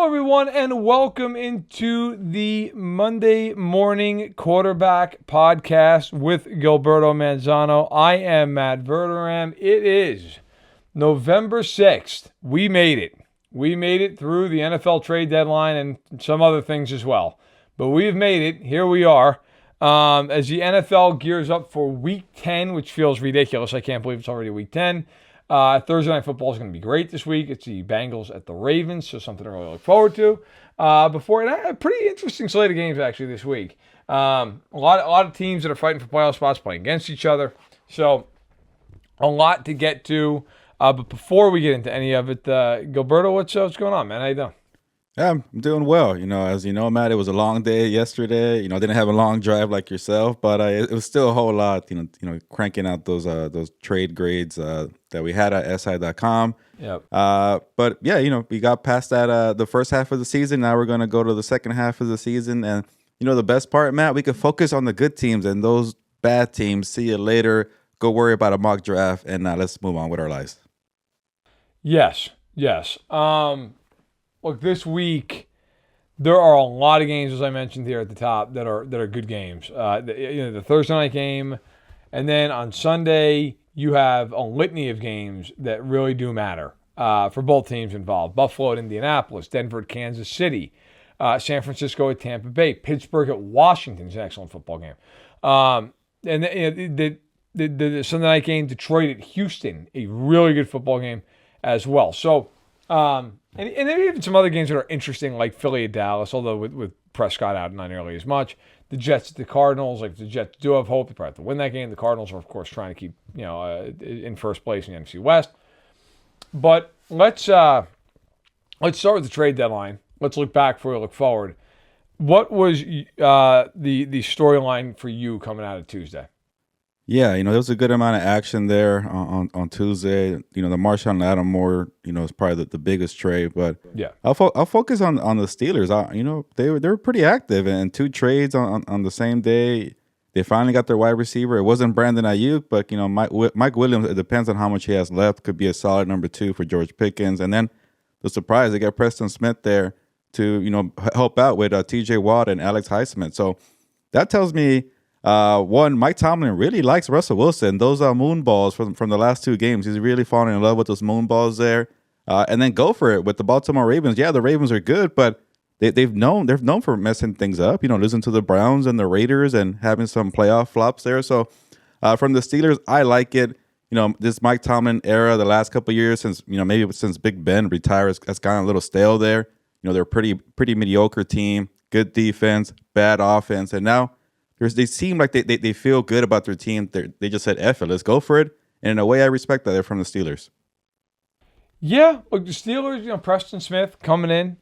Hello, everyone, and welcome into the Monday Morning Quarterback Podcast with Gilberto Manzano. I am Matt Verderame. It is November 6th. We made it. We made it through the NFL trade deadline and some other things as well. But we've made it. Here we are. As the NFL gears up for Week 10, which feels ridiculous. I can't believe it's already Week 10. Thursday Night Football is going to be great this week. It's the Bengals at the Ravens, so something to really look forward to. A pretty interesting slate of games actually this week. A lot of teams that are fighting for playoff spots playing against each other. So a lot to get to. But before we get into any of it, Gilberto, what's going on, man? How you doing? Yeah, I'm doing well. As you know, Matt, it was a long day yesterday. I didn't have a long drive like yourself, but it was still a whole lot. Cranking out those trade grades that we had at si.com. Yep. But yeah, we got past that the first half of the season. Now we're going to go to the second half of the season, and the best part, Matt, we can focus on the good teams and those bad teams. See you later. Go worry about a mock draft, and let's move on with our lives. Yes. Look, this week there are a lot of games, as I mentioned here at the top, that are good games. The Thursday night game, and then on Sunday you have a litany of games that really do matter for both teams involved. Buffalo at Indianapolis, Denver at Kansas City, San Francisco at Tampa Bay, Pittsburgh at Washington is an excellent football game. And the Sunday night game, Detroit at Houston, a really good football game as well. So, and there are even some other games that are interesting, like Philly at Dallas, although with Prescott out not nearly as much. The Jets at the Cardinals, like the Jets do have hope. They probably have to win that game. The Cardinals are, of course, trying to keep in first place in the NFC West. But let's start with the trade deadline. Let's look back before we look forward. What was the storyline for you coming out of Tuesday? Yeah, there was a good amount of action there on Tuesday. The Marshawn Lattimore, is probably the biggest trade. But yeah, I'll focus on the Steelers. They were pretty active, and two trades on the same day. They finally got their wide receiver. It wasn't Brandon Ayuk, but Mike Williams. It depends on how much he has left. Could be a solid number 2 for George Pickens. And then the surprise, they got Preston Smith there to help out with T.J. Watt and Alex Highsmith. So that tells me. One, Mike Tomlin really likes Russell Wilson. Those are moon balls from the last 2 games. He's really falling in love with those moon balls there. And then go for it with the Baltimore Ravens. Yeah, the Ravens are good, but they're known for messing things up. Losing to the Browns and the Raiders and having some playoff flops there. So from the Steelers, I like it. This Mike Tomlin era, the last couple of years since maybe since Big Ben retired, has gotten a little stale there. They're a pretty mediocre team, good defense, bad offense, and now. They seem like they feel good about their team. They just said, F it, let's go for it. And in a way, I respect that. They're from the Steelers. Yeah, look, the Steelers, Preston Smith coming in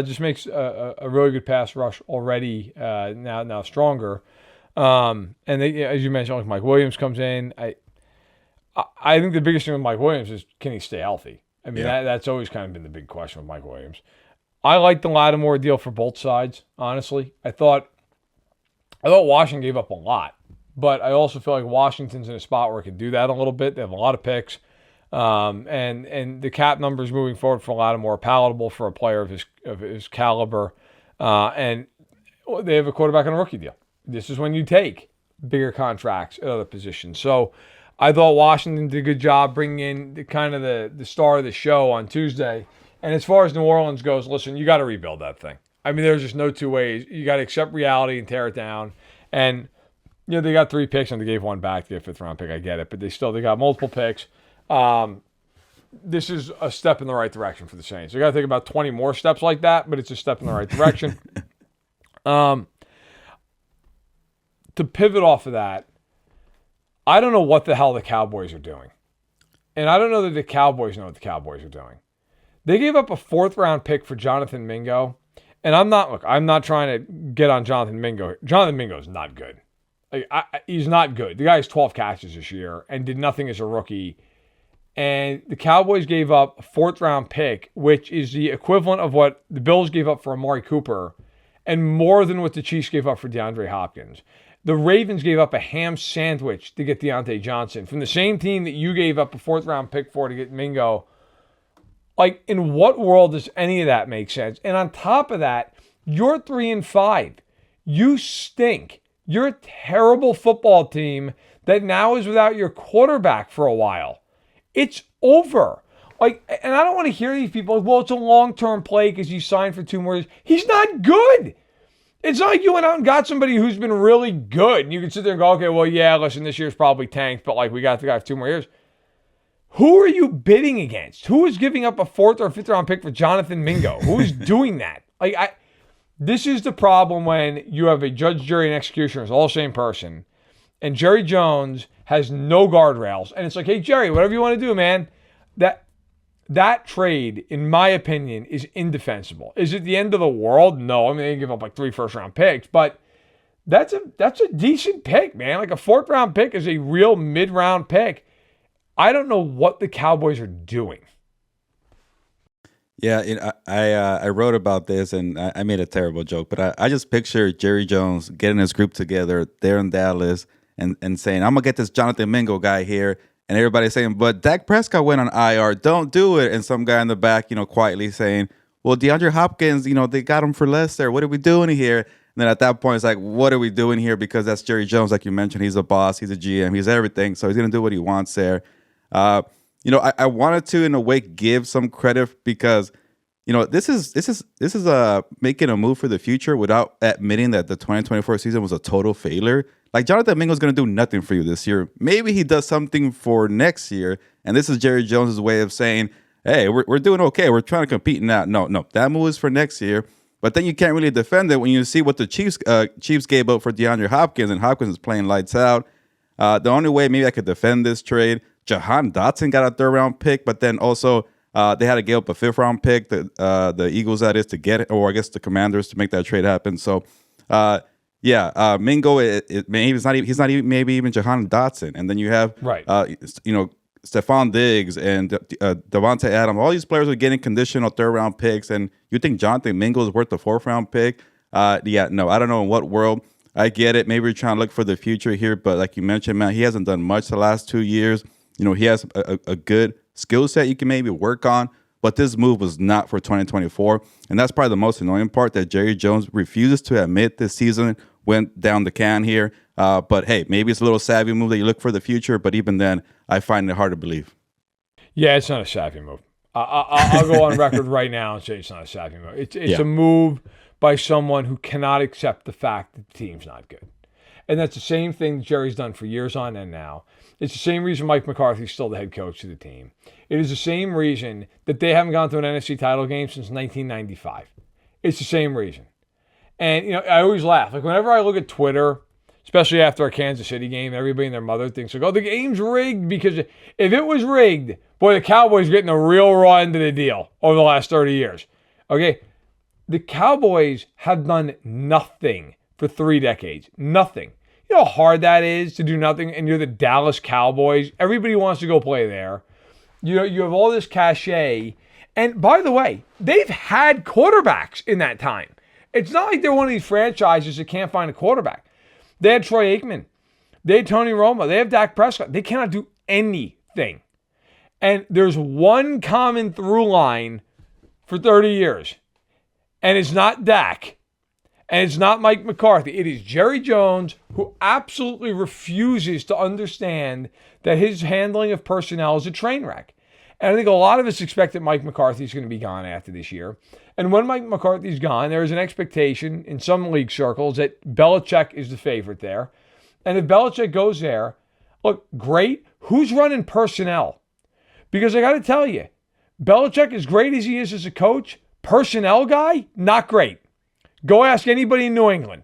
just makes a really good pass rush already now stronger. And they, as you mentioned, like Mike Williams comes in. I think the biggest thing with Mike Williams is, can he stay healthy? I mean, that's always kind of been the big question with Mike Williams. I like the Lattimore deal for both sides, honestly. I thought Washington gave up a lot, but I also feel like Washington's in a spot where it can do that a little bit. They have a lot of picks, and the cap numbers moving forward for Lattimore are palatable for a player of his caliber, and they have a quarterback on a rookie deal. This is when you take bigger contracts at other positions. So I thought Washington did a good job bringing in the star of the show on Tuesday. And as far as New Orleans goes, listen, you got to rebuild that thing. I mean, there's just no two ways. You got to accept reality and tear it down. And, they got 3 picks and they gave 1 back to get a 5th-round pick. I get it. But they got multiple picks. This is a step in the right direction for the Saints. You got to think about 20 more steps like that, but it's a step in the right direction. To pivot off of that, I don't know what the hell the Cowboys are doing. And I don't know that the Cowboys know what the Cowboys are doing. They gave up a 4th-round pick for Jonathan Mingo. And I'm not trying to get on Jonathan Mingo. Jonathan Mingo is not good. He's not good. The guy has 12 catches this year and did nothing as a rookie. And the Cowboys gave up a 4th-round pick, which is the equivalent of what the Bills gave up for Amari Cooper and more than what the Chiefs gave up for DeAndre Hopkins. The Ravens gave up a ham sandwich to get Deontay Johnson from the same team that you gave up a 4th-round pick for to get Mingo. Like, in what world does any of that make sense? And on top of that, you're 3-5. You stink. You're a terrible football team that now is without your quarterback for a while. It's over. Like, and I don't want to hear these people like, well, it's a long-term play because you signed for 2 more years. He's not good. It's not like you went out and got somebody who's been really good. And you can sit there and go, okay, well, yeah, listen, this year's probably tanked, but like we got the guy for 2 more years. Who are you bidding against? Who is giving up a 4th or 5th round pick for Jonathan Mingo? Who is doing that? This is the problem when you have a judge, jury, and executioner as all the same person, and Jerry Jones has no guardrails, and it's like, hey, Jerry, whatever you want to do, man. That trade, in my opinion, is indefensible. Is it the end of the world? No. I mean, they give up like 3 first-round picks, but that's a decent pick, man. Like a 4th-round pick is a real mid-round pick. I don't know what the Cowboys are doing. Yeah, I wrote about this, and I made a terrible joke, but I just picture Jerry Jones getting his group together there in Dallas and saying, I'm going to get this Jonathan Mingo guy here, and everybody's saying, but Dak Prescott went on IR, don't do it, and some guy in the back, quietly saying, well, DeAndre Hopkins, they got him for less there, what are we doing here? And then at that point, it's like, what are we doing here? Because that's Jerry Jones, like you mentioned, he's a boss, he's a GM, he's everything, so he's going to do what he wants there. I wanted to, in a way, give some credit because, this is making a move for the future without admitting that the 2024 season was a total failure. Like, Jonathan Mingo is going to do nothing for you this year. Maybe he does something for next year, and this is Jerry Jones' way of saying, hey, we're doing okay. We're trying to compete now. No, that move is for next year. But then you can't really defend it when you see what the Chiefs gave up for DeAndre Hopkins, and Hopkins is playing lights out. The only way maybe I could defend this trade, Jahan Dotson got a 3rd-round pick, but then also they had to give up a 5th-round pick, the Eagles, that is, to get it, or I guess the Commanders to make that trade happen. So, Mingo, maybe he's not even maybe even Jahan Dotson, and then you have Stephon Diggs and Devontae Adams. All these players are getting conditional 3rd-round picks, and you think Jonathan Mingo is worth a 4th-round pick? No, I don't know in what world. I get it. Maybe we're trying to look for the future here, but like you mentioned, man, he hasn't done much the last 2 years. He has a good skill set you can maybe work on, but this move was not for 2024. And that's probably the most annoying part, that Jerry Jones refuses to admit this season went down the can here. But hey, maybe it's a little savvy move that you look for the future, but even then, I find it hard to believe. Yeah, it's not a savvy move. I'll go on record right now and say it's not a savvy move. It's a move by someone who cannot accept the fact that the team's not good. And that's the same thing Jerry's done for years on end now. It's the same reason Mike McCarthy's still the head coach of the team. It is the same reason that they haven't gone to an NFC title game since 1995. It's the same reason. And, I always laugh. Like, whenever I look at Twitter, especially after a Kansas City game, everybody and their mother thinks, like, oh, the game's rigged, because if it was rigged, boy, the Cowboys are getting a real raw end of the deal over the last 30 years. Okay? The Cowboys have done nothing for 3 decades. Nothing. You know how hard that is to do nothing, and you're the Dallas Cowboys. Everybody wants to go play there. You have all this cachet. And by the way, they've had quarterbacks in that time. It's not like they're one of these franchises that can't find a quarterback. They had Troy Aikman. They had Tony Romo. They have Dak Prescott. They cannot do anything. And there's one common through line for 30 years. And it's not Dak. And it's not Mike McCarthy. It is Jerry Jones, who absolutely refuses to understand that his handling of personnel is a train wreck. And I think a lot of us expect that Mike McCarthy is going to be gone after this year. And when Mike McCarthy's gone, there is an expectation in some league circles that Belichick is the favorite there. And if Belichick goes there, look, great. Who's running personnel? Because I got to tell you, Belichick, as great as he is as a coach, personnel guy, not great. Go ask anybody in New England.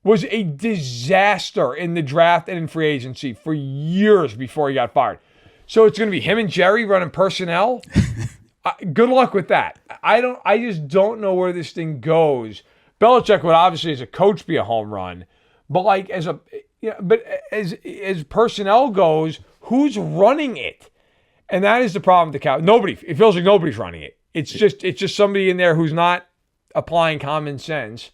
Was a disaster in the draft and in free agency for years before he got fired. So it's going to be him and Jerry running personnel. Good luck with that. I just don't know where this thing goes. Belichick would obviously, as a coach, be a home run, but like as personnel goes, who's running it? And that is the problem with the Cowboys. Nobody. It feels like nobody's running it. It's just somebody in there who's not applying common sense.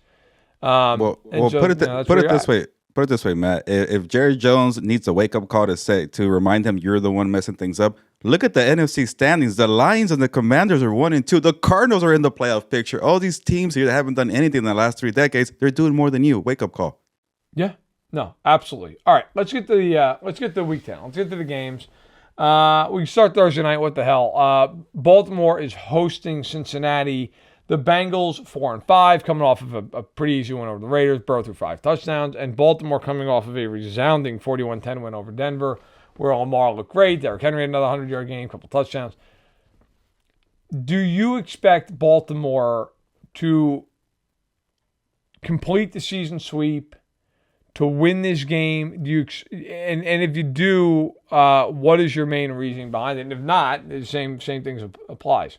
Put it this way. Put it this way, Matt. If Jerry Jones needs a wake-up call to remind him you're the one messing things up, look at the NFC standings. The Lions and the Commanders are 1-2. The Cardinals are in the playoff picture. All these teams here that haven't done anything in the last 3 decades, they're doing more than you. Wake-up call. Yeah, no, absolutely. All right, let's get to the week 10. Let's get to the games. We start Thursday night. What the hell? Baltimore is hosting Cincinnati. The Bengals 4-5, coming off of a pretty easy win over the Raiders. Burrow threw 5 touchdowns, and Baltimore coming off of a resounding 41-10 win over Denver, where Lamar looked great. Derrick Henry had another 100-yard game, couple touchdowns. Do you expect Baltimore to complete the season sweep, to win this game? Do you and if you do, what is your main reasoning behind it? And if not, the same things applies.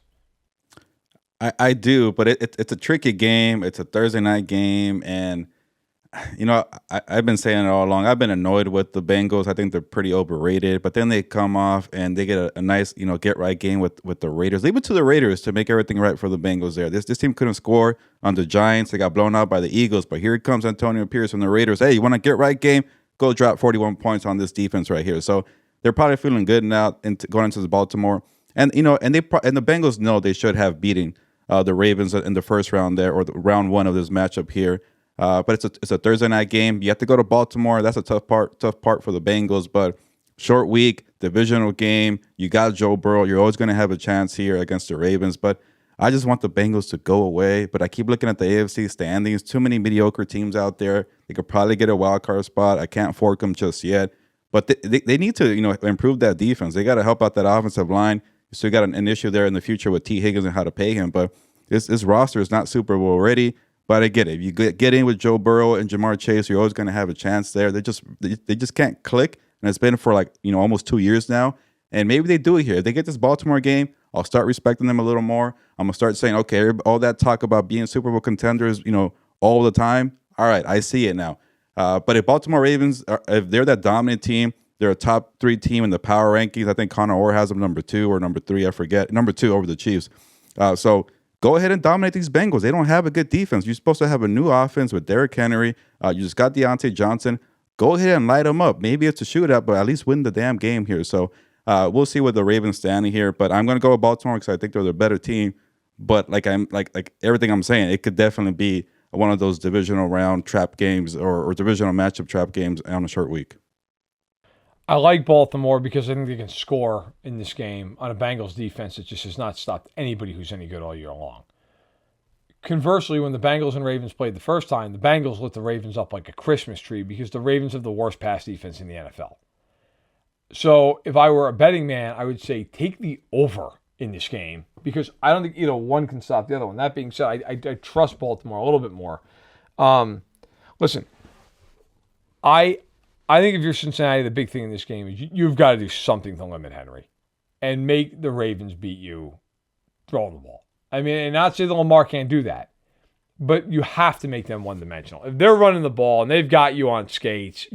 I do, but it's a tricky game. It's a Thursday night game, and I've been saying it all along. I've been annoyed with the Bengals. I think they're pretty overrated, but then they come off and they get a nice get right game with the Raiders. Leave it to the Raiders to make everything right for the Bengals there. This team couldn't score on the Giants. They got blown out by the Eagles, but here comes Antonio Pierce from the Raiders. Hey, you want to get right game? Go drop 41 points on this defense right here. So they're probably feeling good now going into Baltimore, and the Bengals know they should have beaten the Ravens in the first round there, or the round 1 of this matchup here. But it's a Thursday night game. You have to go to Baltimore. That's a tough part for the Bengals. But short week, divisional game. You got Joe Burrow. You're always going to have a chance here against the Ravens. But I just want the Bengals to go away. But I keep looking at the AFC standings. Too many mediocre teams out there. They could probably get a wild card spot. I can't fork them just yet. But they need to improve that defense. They got to help out that offensive line. So you got an issue there in the future with T. Higgins and how to pay him. But this roster is not Super Bowl ready. But I get it. If you get in with Joe Burrow and Jamar Chase, you're always going to have a chance there. They just can't click. And it's been for almost 2 years now. And maybe they do it here. If they get this Baltimore game, I'll start respecting them a little more. I'm going to start saying, okay, all that talk about being Super Bowl contenders, all the time. All right, I see it now. But if Baltimore Ravens, if they're that dominant team, they're a top 3 team in the power rankings. I think Connor Orr has them number 2 or number 3. I forget. Number 2 over the Chiefs. So go ahead and dominate these Bengals. They don't have a good defense. You're supposed to have a new offense with Derrick Henry. You just got Deontay Johnson. Go ahead and light them up. Maybe it's a shootout, but at least win the damn game here. So we'll see where the Ravens stand here. But I'm going to go with Baltimore because I think they're the better team. But like everything I'm saying, it could definitely be one of those divisional round trap games or divisional matchup trap games on a short week. I like Baltimore because I think they can score in this game on a Bengals defense that just has not stopped anybody who's any good all year long. Conversely, when the Bengals and Ravens played the first time, the Bengals lit the Ravens up like a Christmas tree because the Ravens have the worst pass defense in the NFL. So if I were a betting man, I would say take the over in this game because I don't think either one can stop the other one. That being said, I trust Baltimore a little bit more. Listen, I think if you're Cincinnati, the big thing in this game is you've got to do something to limit Henry and make the Ravens beat you throwing the ball. I mean, and not say that Lamar can't do that, but you have to make them one-dimensional. If they're running the ball and they've got you on skates,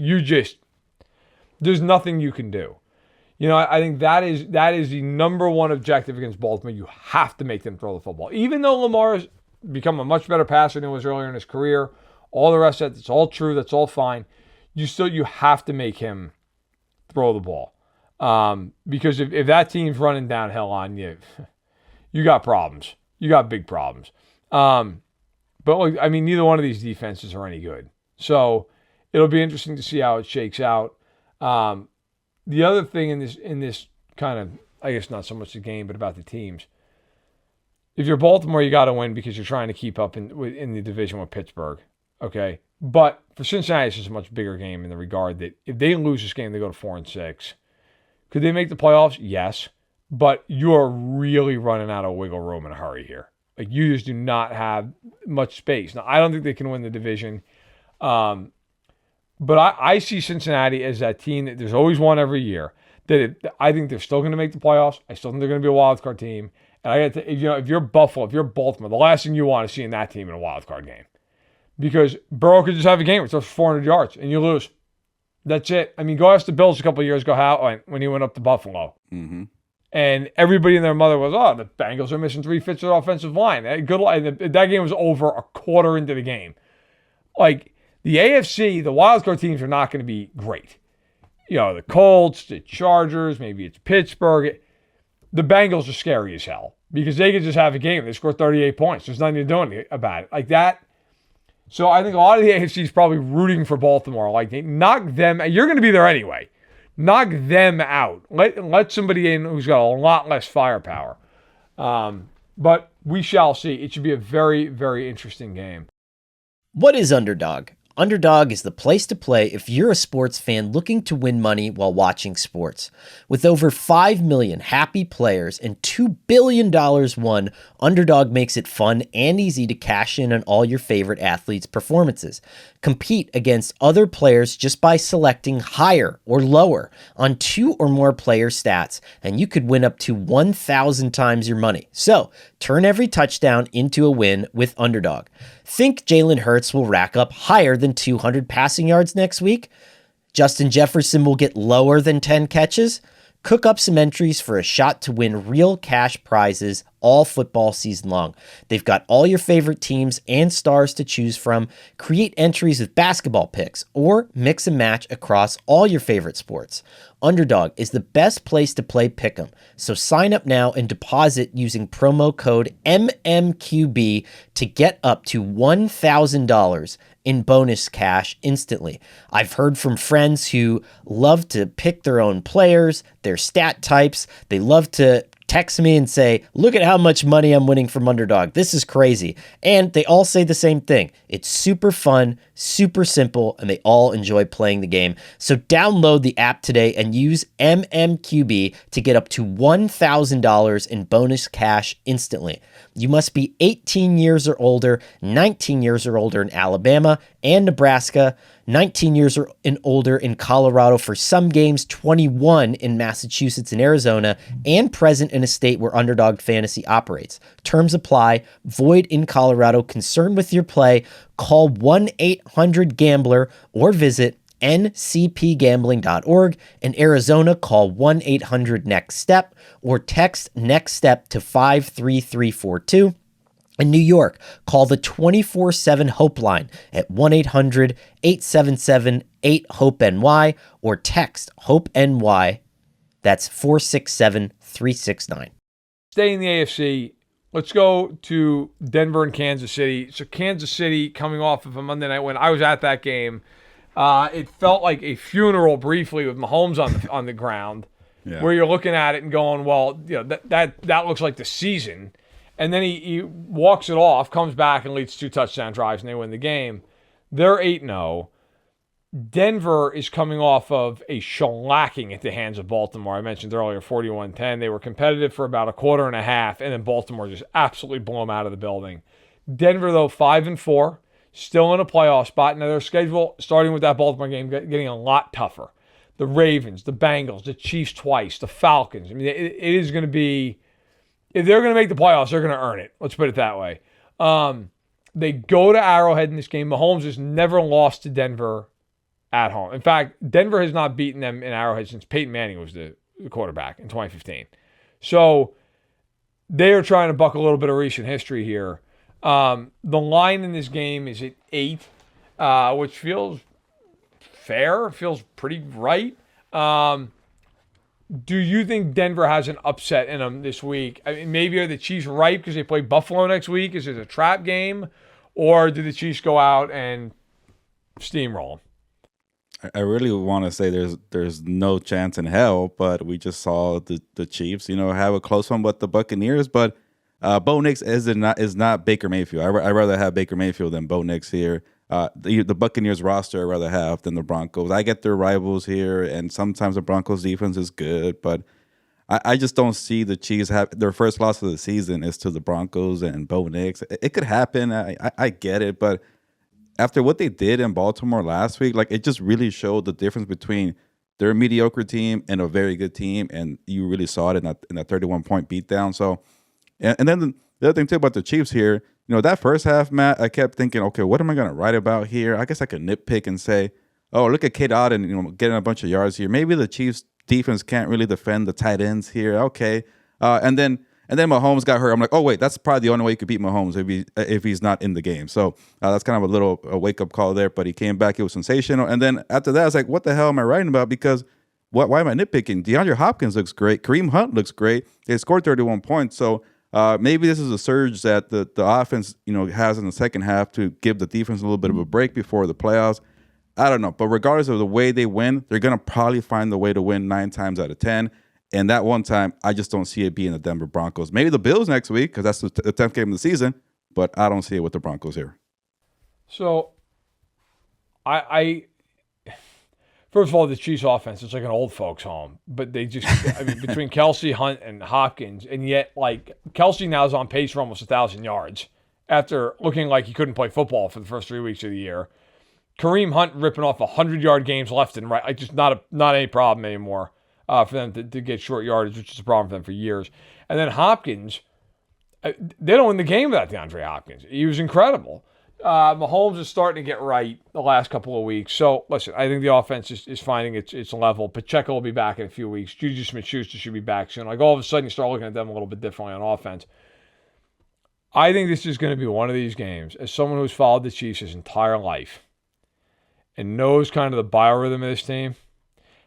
there's nothing you can do. I think that is the number one objective against Baltimore. You have to make them throw the football. Even though Lamar has become a much better passer than he was earlier in his career, all the rest of it's all true, that's all fine. You have to make him throw the ball. Because if that team's running downhill on you, you got problems. You got big problems. But look, I mean, neither one of these defenses are any good. So it'll be interesting to see how it shakes out. The other thing in this kind of, I guess not so much the game, but about the teams. If you're Baltimore, you got to win because you're trying to keep up in the division with Pittsburgh. Okay. But for Cincinnati, it's just a much bigger game in the regard that if they lose this game, they go to 4-6. Could they make the playoffs? Yes. But you're really running out of wiggle room in a hurry here. Like, you just do not have much space. Now, I don't think they can win the division. But I see Cincinnati as that team that there's always one every year. I think they're still going to make the playoffs. I still think they're going to be a wild card team. And I got to, if you're Buffalo, if you're Baltimore, the last thing you want is seeing that team in a wild card game. Because Burrow could just have a game where it throws 400 yards and you lose. That's it. I mean, go ask the Bills a couple of years ago when he went up to Buffalo. Mm-hmm. And everybody and their mother was, the Bengals are missing 3/5 of their offensive line. That game was over a quarter into the game. Like, The AFC, the wildcard teams are not going to be great. The Colts, the Chargers, maybe it's Pittsburgh. The Bengals are scary as hell because they could just have a game. They score 38 points. There's nothing to do about it. Like that. So I think a lot of the AFC is probably rooting for Baltimore. Like, they knock them. You're going to be there anyway. Knock them out. Let somebody in who's got a lot less firepower. But we shall see. It should be a very, very interesting game. What is Underdog? Underdog is the place to play if you're a sports fan looking to win money while watching sports. With over 5 million happy players and $2 billion won, Underdog makes it fun and easy to cash in on all your favorite athletes' performances. Compete against other players just by selecting higher or lower on 2 or more player stats, and you could win up to 1,000 times your money. So, turn every touchdown into a win with Underdog. Think Jalen Hurts will rack up higher than 200 passing yards next week? Justin Jefferson will get lower than 10 catches? Cook up some entries for a shot to win real cash prizes all football season long. They've got all your favorite teams and stars to choose from. Create entries with basketball picks or mix and match across all your favorite sports. Underdog is the best place to play Pick'em, so sign up now and deposit using promo code MMQB to get up to $1,000 in bonus cash instantly. I've heard from friends who love to pick their own players, their stat types. They love to text me and say, look at how much money I'm winning from Underdog. This is crazy. And they all say the same thing. It's super fun, super simple, and they all enjoy playing the game. So download the app today and use MMQB to get up to $1,000 in bonus cash instantly. You must be 18 years or older, 19 years or older in Alabama and Nebraska, 19 years or older in Colorado for some games, 21 in Massachusetts and Arizona, and present in a state where Underdog Fantasy operates. Terms apply. Void in Colorado. Concerned with your play? Call 1-800-GAMBLER or visit ncpgambling.org. In Arizona, call 1-800-NEXT-STEP or text NEXT STEP to 53342. In New York, call the 24/7 Hope line at 1-800-877-8-HOPE-NY or text HOPE-NY. That's 467-369. Stay in the AFC. Let's go to Denver and Kansas City. So Kansas City coming off of a Monday night win. I was at that game. It felt like a funeral briefly with Mahomes on the ground, where you're looking at it and going, well, that looks like the season. And then he walks it off, comes back and leads 2 touchdown drives, and they win the game. They're 8-0. Denver is coming off of a shellacking at the hands of Baltimore. I mentioned earlier, 41-10. They were competitive for about a quarter and a half, and then Baltimore just absolutely blew them out of the building. Denver, though, 5-4, still in a playoff spot. Now, their schedule, starting with that Baltimore game, getting a lot tougher. The Ravens, the Bengals, the Chiefs twice, the Falcons. I mean, it is going to be... If they're going to make the playoffs, they're going to earn it. Let's put it that way. They go to Arrowhead in this game. Mahomes has never lost to Denver at home. In fact, Denver has not beaten them in Arrowhead since Peyton Manning was the quarterback in 2015. So they are trying to buck a little bit of recent history here. The line in this game is at 8, which feels fair, feels pretty right. Do you think Denver has an upset in them this week? I mean, maybe are the Chiefs ripe because they play Buffalo next week? Is it a trap game? Or do the Chiefs go out and steamroll them? I really want to say there's no chance in hell, but we just saw the Chiefs, have a close one with the Buccaneers. But Bo Nix is not Baker Mayfield. I'd rather have Baker Mayfield than Bo Nix here. The Buccaneers roster I'd rather have than the Broncos. I get their rivals here, and sometimes the Broncos defense is good, but I just don't see the Chiefs have their first loss of the season is to the Broncos and Bo Nix. It could happen. I get it, but after what they did in Baltimore last week, it just really showed the difference between their mediocre team and a very good team, and you really saw it in that 31-point beatdown. So, and then the other thing too about the Chiefs here. That first half, Matt, I kept thinking, okay, what am I going to write about here? I guess I could nitpick and say, oh, look at Kate Otten, getting a bunch of yards here. Maybe the Chiefs defense can't really defend the tight ends here. Okay. And then And then Mahomes got hurt. I'm like, oh wait, that's probably the only way you could beat Mahomes if he's not in the game. So that's kind of a wake up call there. But he came back. It was sensational. And then after that, I was like, what the hell am I writing about? Because why am I nitpicking? DeAndre Hopkins looks great. Kareem Hunt looks great. They scored 31 points. So maybe this is a surge that the offense has in the second half to give the defense a little bit of a break before the playoffs. I don't know. But regardless of the way they win, they're going to probably find the way to win 9 times out of 10. And that one time, I just don't see it being the Denver Broncos. Maybe the Bills next week because that's the 10th game of the season, but I don't see it with the Broncos here. So, I first of all, the Chiefs offense is like an old folks' home, but they just, between Kelsey, Hunt, and Hopkins, and yet, like, Kelsey now is on pace for almost 1,000 yards after looking like he couldn't play football for the first 3 weeks of the year. Kareem Hunt ripping off 100-yard games left and right, like just not any problem anymore. For them to get short yardage, which is a problem for them for years. And then Hopkins, they don't win the game without DeAndre Hopkins. He was incredible. Mahomes is starting to get right the last couple of weeks. So, listen, I think the offense is finding its level. Pacheco will be back in a few weeks. Juju Smith-Schuster should be back soon. Like, all of a sudden, you start looking at them a little bit differently on offense. I think this is going to be one of these games, as someone who's followed the Chiefs his entire life and knows kind of the biorhythm of this team,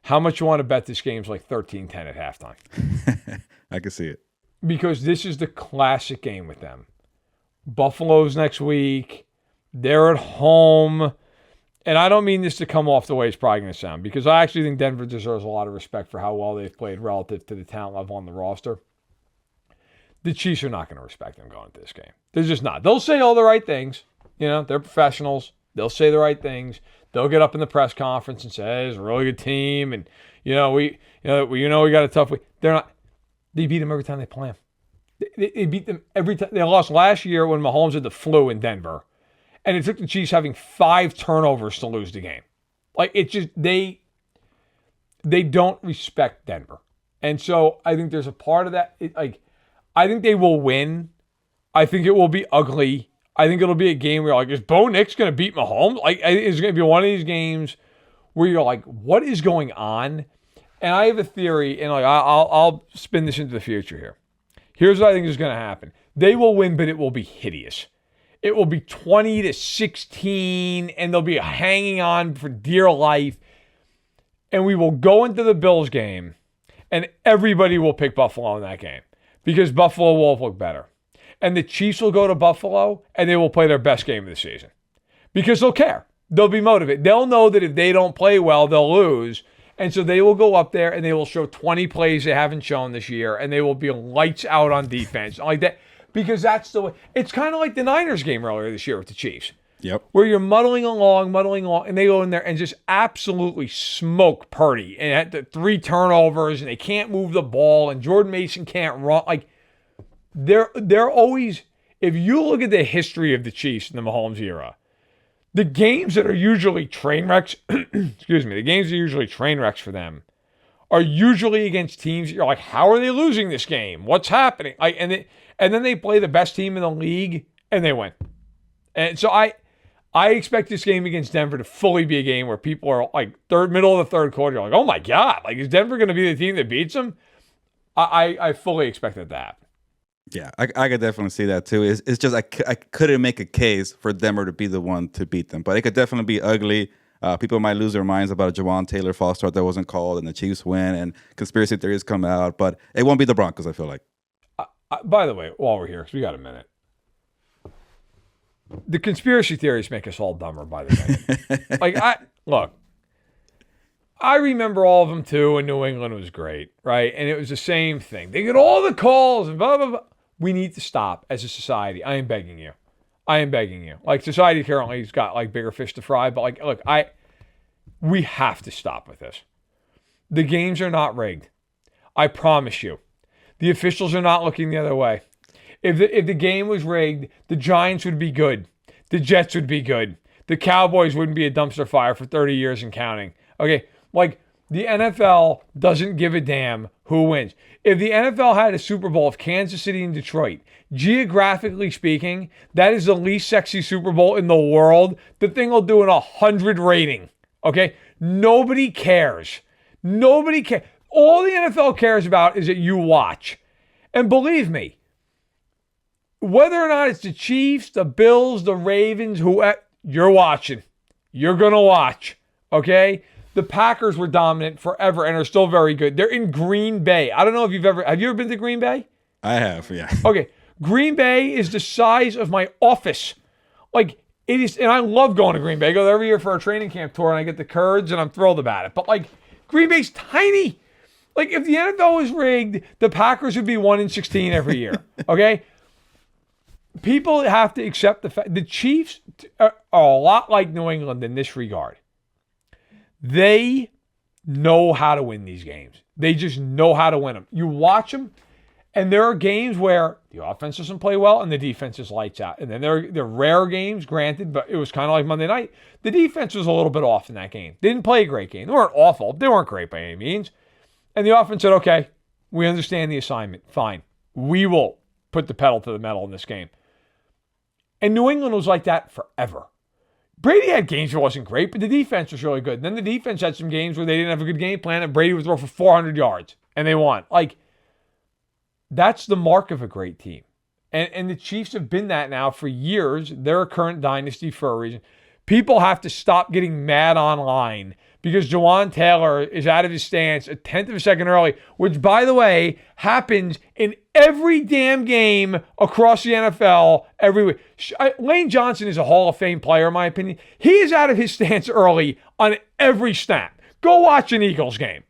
how much you want to bet this game's like 13-10 at halftime? I can see it. Because this is the classic game with them. Buffalo's next week. They're at home. And I don't mean this to come off the way it's probably going to sound, because I actually think Denver deserves a lot of respect for how well they've played relative to the talent level on the roster. The Chiefs are not going to respect them going into this game. They're just not. They'll say all the right things. They're professionals. They'll say the right things. They'll get up in the press conference and say, hey, it's a really good team, and we got a tough week. They're not. They beat them every time they play them. They beat them every time. They lost last year when Mahomes had the flu in Denver, and it took the Chiefs having 5 turnovers to lose the game. Like, it's just they don't respect Denver, and so I think there's a part of that. I think they will win. I think it will be ugly. I think it'll be a game where you're like, is Bo Nix going to beat Mahomes? Like, it's going to be one of these games where you're like, what is going on? And I have a theory, and like I'll spin this into the future here. Here's what I think is going to happen. They will win, but it will be hideous. It will be 20-16, and they'll be hanging on for dear life. And we will go into the Bills game, and everybody will pick Buffalo in that game because Buffalo will look better. And the Chiefs will go to Buffalo, and they will play their best game of the season because they'll care. They'll be motivated. They'll know that if they don't play well, they'll lose. And so they will go up there, and they will show 20 plays they haven't shown this year, and they will be lights out on defense. Like that, because that's the way. It's kind of like the Niners game earlier this year with the Chiefs. Yep. Where you're muddling along, and they go in there and just absolutely smoke Purdy. And at the 3 turnovers, and they can't move the ball, and Jordan Mason can't run. Like, they're always, if you look at the history of the Chiefs in the Mahomes era, the games that are usually train wrecks, the games that are usually train wrecks for them are usually against teams that you're like, how are they losing this game? What's happening? And then they play the best team in the league and they win. And so I expect this game against Denver to fully be a game where people are like middle of the third quarter, you're like, oh my God, like, is Denver going to be the team that beats them? I fully expect that to happen. Yeah, I could definitely see that too. It's just I couldn't make a case for Denver to be the one to beat them, but it could definitely be ugly. People might lose their minds about a Jawan Taylor false start that wasn't called, and the Chiefs win, and conspiracy theories come out, but it won't be the Broncos, I feel like. By the way, while we're here, because we got a minute, the conspiracy theories make us all dumber by the way. I remember all of them too, and New England was great, right? And it was the same thing. They get all the calls and blah, blah, blah. We need to stop as a society. I am begging you. Like, society currently has got like bigger fish to fry, but like, look, we have to stop with this. The games are not rigged. I promise you. The officials are not looking the other way. If the game was rigged, the Giants would be good. The Jets would be good. The Cowboys wouldn't be a dumpster fire for 30 years and counting. Okay, like, the NFL doesn't give a damn who wins. If the NFL had a Super Bowl of Kansas City and Detroit, geographically speaking, that is the least sexy Super Bowl in the world. The thing will do an 100 rating. Okay? Nobody cares. All the NFL cares about is that you watch. And believe me, whether or not it's the Chiefs, the Bills, the Ravens, you're watching. You're going to watch, okay? The Packers were dominant forever and are still very good. They're in Green Bay. I don't know if have you ever been to Green Bay? I have, yeah. Okay. Green Bay is the size of my office. Like, it is, and I love going to Green Bay. I go there every year for our training camp tour, and I get the Kurds, and I'm thrilled about it. But, like, Green Bay's tiny. Like, if the NFL was rigged, the Packers would be 1-16 every year, okay? People have to accept the fact the Chiefs are a lot like New England in this regard. They know how to win these games. They just know how to win them. You watch them, and there are games where the offense doesn't play well and the defense just lights out. And then there are rare games, granted, but it was kind of like Monday night. The defense was a little bit off in that game. They didn't play a great game. They weren't awful. They weren't great by any means. And the offense said, okay, we understand the assignment. Fine. We will put the pedal to the metal in this game. And New England was like that forever. Brady had games where it wasn't great, but the defense was really good. And then the defense had some games where they didn't have a good game plan, and Brady would throw for 400 yards, and they won. Like, that's the mark of a great team. And the Chiefs have been that now for years. They're a current dynasty for a reason. People have to stop getting mad online because Jawan Taylor is out of his stance a tenth of a second early, which, by the way, happens in every damn game across the NFL every week. Lane Johnson is a Hall of Fame player, in my opinion. He is out of his stance early on every snap. Go watch an Eagles game.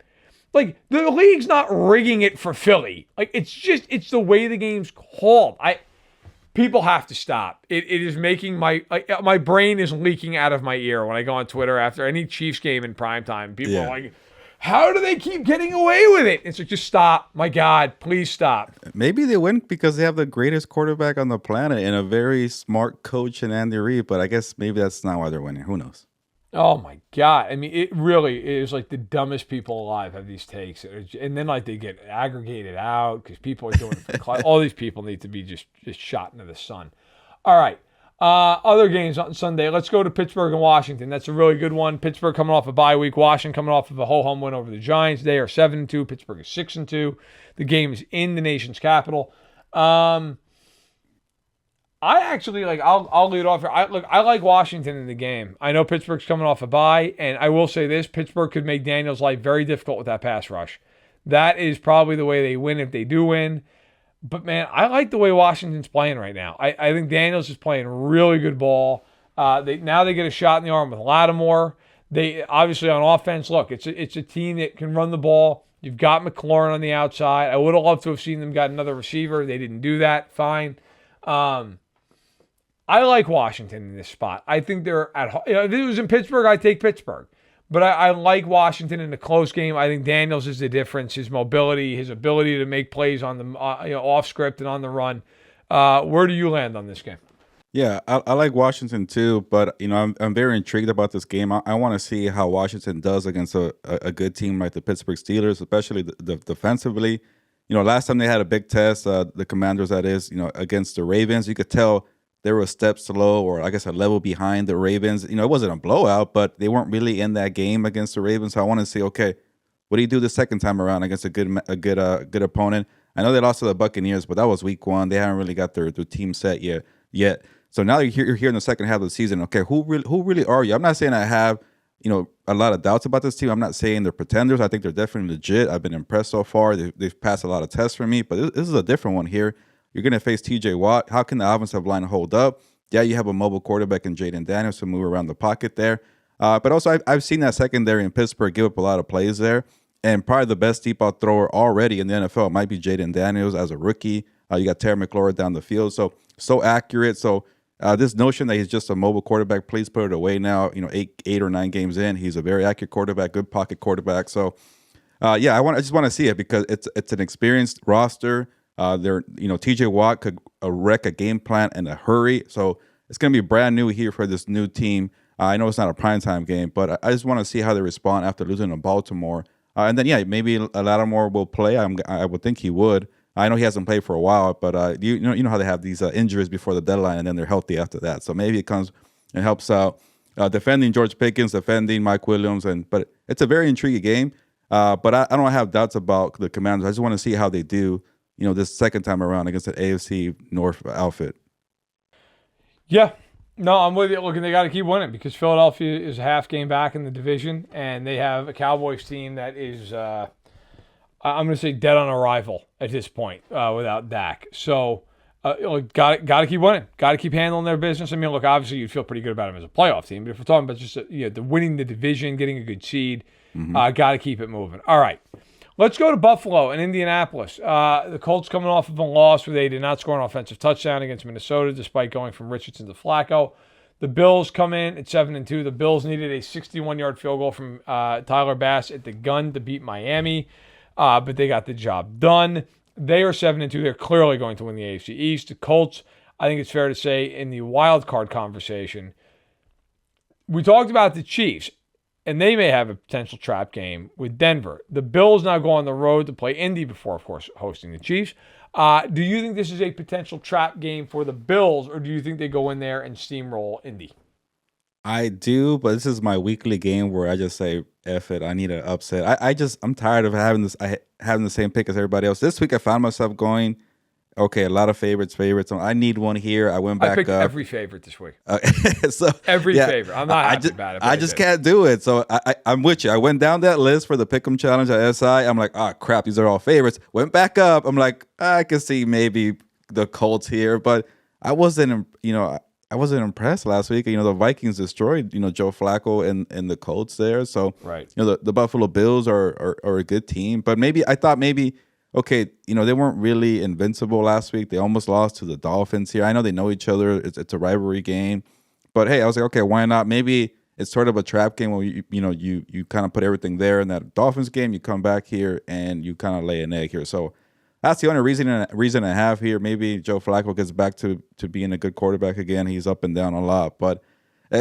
Like, the league's not rigging it for Philly. Like, it's the way the game's called. People have to stop. It is making my brain is leaking out of my ear when I go on Twitter after any Chiefs game in primetime. People are like, how do they keep getting away with it? It's like, just stop. My God, please stop. Maybe they win because they have the greatest quarterback on the planet and a very smart coach in Andy Reid, but I guess maybe that's not why they're winning. Who knows? Oh, my God. I mean, it really is like the dumbest people alive have these takes. And then, like, they get aggregated out because people are doing it for class. All these people need to be just shot into the sun. All right. Other games on Sunday. Let's go to Pittsburgh and Washington. That's a really good one. Pittsburgh coming off a bye week. Washington coming off of a ho-hum win over the Giants. They are 7-2. Pittsburgh is 6-2. The game is in the nation's capital. I actually I'll lead off here. I like Washington in the game. I know Pittsburgh's coming off a bye, and I will say this: Pittsburgh could make Daniels' life very difficult with that pass rush. That is probably the way they win if they do win. But man, I like the way Washington's playing right now. I think Daniels is playing really good ball. They get a shot in the arm with Lattimore. They obviously on offense. Look, it's a team that can run the ball. You've got McLaurin on the outside. I would have loved to have seen them got another receiver. They didn't do that. Fine. I like Washington in this spot. I think they're at home. If it was in Pittsburgh, I'd take Pittsburgh. But I like Washington in a close game. I think Daniels is the difference. His mobility, his ability to make plays on the off script and on the run. Where do you land on this game? Yeah, I like Washington too, but I'm very intrigued about this game. I want to see how Washington does against a good team like the Pittsburgh Steelers, especially the defensively. Last time they had a big test, the Commanders, that is, against the Ravens, you could tell they were a step slow, or I guess a level behind the Ravens. It wasn't a blowout, but they weren't really in that game against the Ravens. So I want to see, okay, what do you do the second time around against a good opponent? I know they lost to the Buccaneers, but that was week 1. They haven't really got their team set yet. So now you're here in the second half of the season. Okay, who really are you? I'm not saying I have a lot of doubts about this team. I'm not saying they're pretenders. I think they're definitely legit. I've been impressed so far. They've passed a lot of tests for me, but this is a different one here. You're going to face TJ Watt. How can the offensive line hold up? Yeah, you have a mobile quarterback in Jaden Daniels to move around the pocket there. But also, I've seen that secondary in Pittsburgh give up a lot of plays there. And probably the best deep out thrower already in the NFL might be Jaden Daniels as a rookie. You got Terry McLaurin down the field. So accurate. So this notion that he's just a mobile quarterback, please put it away now. 8 or 9 games in, he's a very accurate quarterback, good pocket quarterback. So, I just want to see it because it's an experienced roster. TJ Watt could wreck a game plan in a hurry. So it's going to be brand new here for this new team. I know it's not a primetime game, but I just want to see how they respond after losing to Baltimore. And then, maybe Lattimore will play. I would think he would. I know he hasn't played for a while, but you know how they have these injuries before the deadline, and then they're healthy after that. So maybe it comes and helps out. Defending George Pickens, defending Mike Williams, but it's a very intriguing game. But I don't have doubts about the Commanders. I just want to see how they do this second time around against an AFC North outfit. Yeah. No, I'm with you. Look, they got to keep winning because Philadelphia is a half game back in the division, and they have a Cowboys team that is, I'm going to say, dead on arrival at this point without Dak. So, got to keep winning. Got to keep handling their business. I mean, look, obviously you'd feel pretty good about them as a playoff team, but if we're talking about just the winning the division, getting a good seed, got to keep it moving. All right. Let's go to Buffalo and Indianapolis. The Colts coming off of a loss where they did not score an offensive touchdown against Minnesota despite going from Richardson to Flacco. The Bills come in at 7-2. The Bills needed a 61-yard field goal from Tyler Bass at the gun to beat Miami, but they got the job done. They are 7-2. They're clearly going to win the AFC East. The Colts, I think it's fair to say, in the wild card conversation, we talked about the Chiefs. And they may have a potential trap game with Denver. The Bills now go on the road to play Indy before, of course, hosting the Chiefs. Do you think this is a potential trap game for the Bills, or do you think they go in there and steamroll Indy? I do, but this is my weekly game where I just say, F it, I need an upset. I'm tired of having the same pick as everybody else. This week I found myself going, okay, a lot of favorites. I need one here. I went back up. I picked every favorite this week. So every favorite. I'm not happy about it. I just can't do it. So I'm with you. I went down that list for the Pick'em Challenge at SI. I'm like, oh, crap, these are all favorites. Went back up. I'm like, I can see maybe the Colts here. But I wasn't impressed last week. The Vikings destroyed, Joe Flacco and the Colts there. So, right. The Buffalo Bills are a good team. But I thought maybe, okay, they weren't really invincible last week. They almost lost to the Dolphins here. I know they know each other. It's a rivalry game. But, hey, I was like, okay, why not? Maybe it's sort of a trap game where, you kind of put everything there in that Dolphins game. You come back here and you kind of lay an egg here. So that's the only reason I have here. Maybe Joe Flacco gets back to being a good quarterback again. He's up and down a lot. But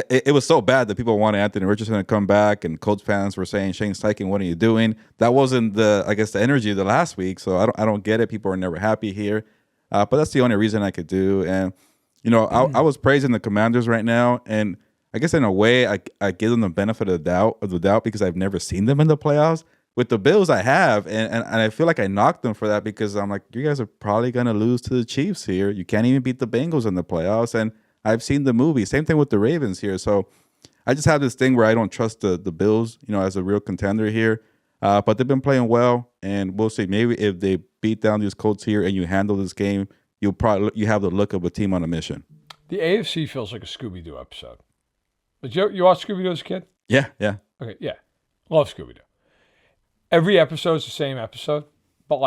it was so bad that people wanted Anthony Richardson to come back, and Colts fans were saying, Shane Steichen, what are you doing? That wasn't the energy of the last week, so I don't get it. People are never happy here. But that's the only reason I could do. And, I was praising the Commanders right now, and I guess in a way I give them the benefit of the doubt because I've never seen them in the playoffs. With the Bills, I have, and I feel like I knocked them for that because I'm like, you guys are probably going to lose to the Chiefs here. You can't even beat the Bengals in the playoffs, and I've seen the movie. Same thing with the Ravens here. So I just have this thing where I don't trust the Bills, as a real contender here. But they've been playing well, and we'll see. Maybe if they beat down these Colts here and you handle this game, you have the look of a team on a mission. The AFC feels like a Scooby-Doo episode. Did you watch Scooby-Doo as a kid? Yeah. Okay, yeah. Love Scooby-Doo. Every episode is the same episode, but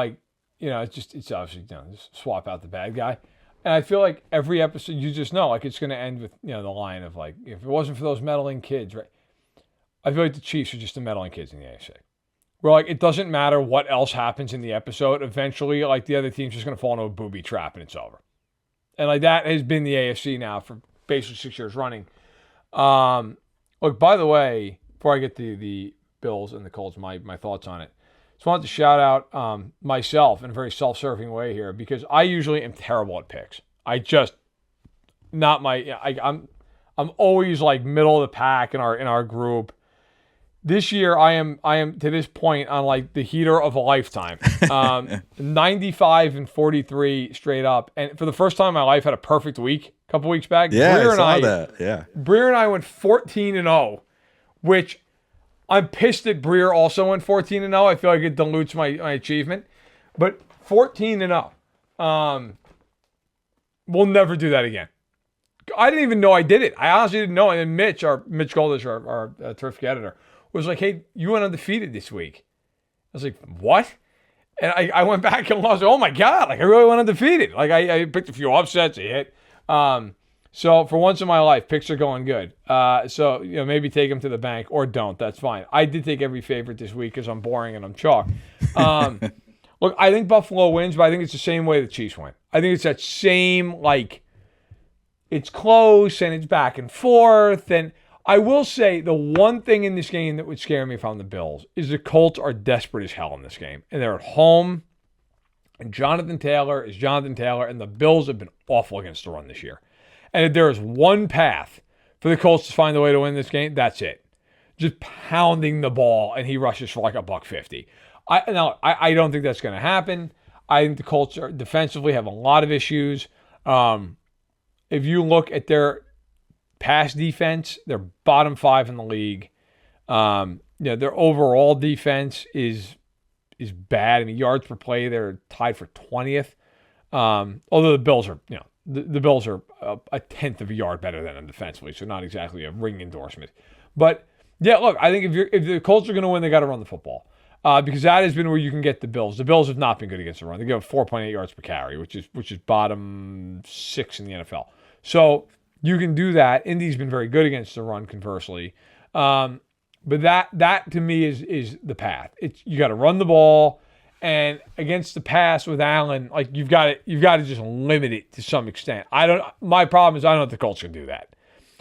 it's obviously just swap out the bad guy. And I feel like every episode, you just know, it's going to end with, the line of, if it wasn't for those meddling kids, right? I feel like the Chiefs are just the meddling kids in the AFC. Where, it doesn't matter what else happens in the episode. Eventually, the other team's just going to fall into a booby trap and it's over. And, that has been the AFC now for basically 6 years running. Look, by the way, before I get to the Bills and the Colts, my thoughts on it, just wanted to shout out myself in a very self-serving way here because I usually am terrible at picks. I'm always middle of the pack in our group. This year I am to this point on the heater of a lifetime. 95-43 straight up, and for the first time in my life had a perfect week a couple weeks back. Yeah, I saw that. Yeah, Breer and I went 14-0, which I'm pissed that Breer also went 14-0. I feel like it dilutes my achievement. But 14-0. We'll never do that again. I didn't even know I did it. I honestly didn't know. And then Mitch Goldish, our terrific editor, was like, hey, you went undefeated this week. I was like, what? And I went back and lost. Oh, my God. I really went undefeated. I picked a few upsets. A hit. So for once in my life, picks are going good. So maybe take them to the bank or don't. That's fine. I did take every favorite this week because I'm boring and I'm chalk. Look, I think Buffalo wins, but I think it's the same way the Chiefs win. I think it's that same it's close and it's back and forth. And I will say the one thing in this game that would scare me if I'm the Bills is the Colts are desperate as hell in this game, and they're at home. And Jonathan Taylor is Jonathan Taylor, and the Bills have been awful against the run this year. And if there is one path for the Colts to find a way to win this game, that's it. Just pounding the ball, and he rushes for $150. I don't think that's going to happen. I think the Colts defensively have a lot of issues. If you look at their pass defense, they're bottom 5 in the league. Their overall defense is bad. I mean, yards per play, they're tied for 20th. Although the Bills are, the Bills are a tenth of a yard better than them defensively, so not exactly a ring endorsement. But yeah, look, I think if the Colts are going to win, they got to run the football. Because that has been where you can get the Bills. The Bills have not been good against the run. They give 4.8 yards per carry, which is bottom 6 in the NFL. So you can do that. Indy's been very good against the run, conversely. But that to me is the path. You got to run the ball, and against the pass with Allen, like you've got to just limit it to some extent. My problem is I don't know if the Colts can do that.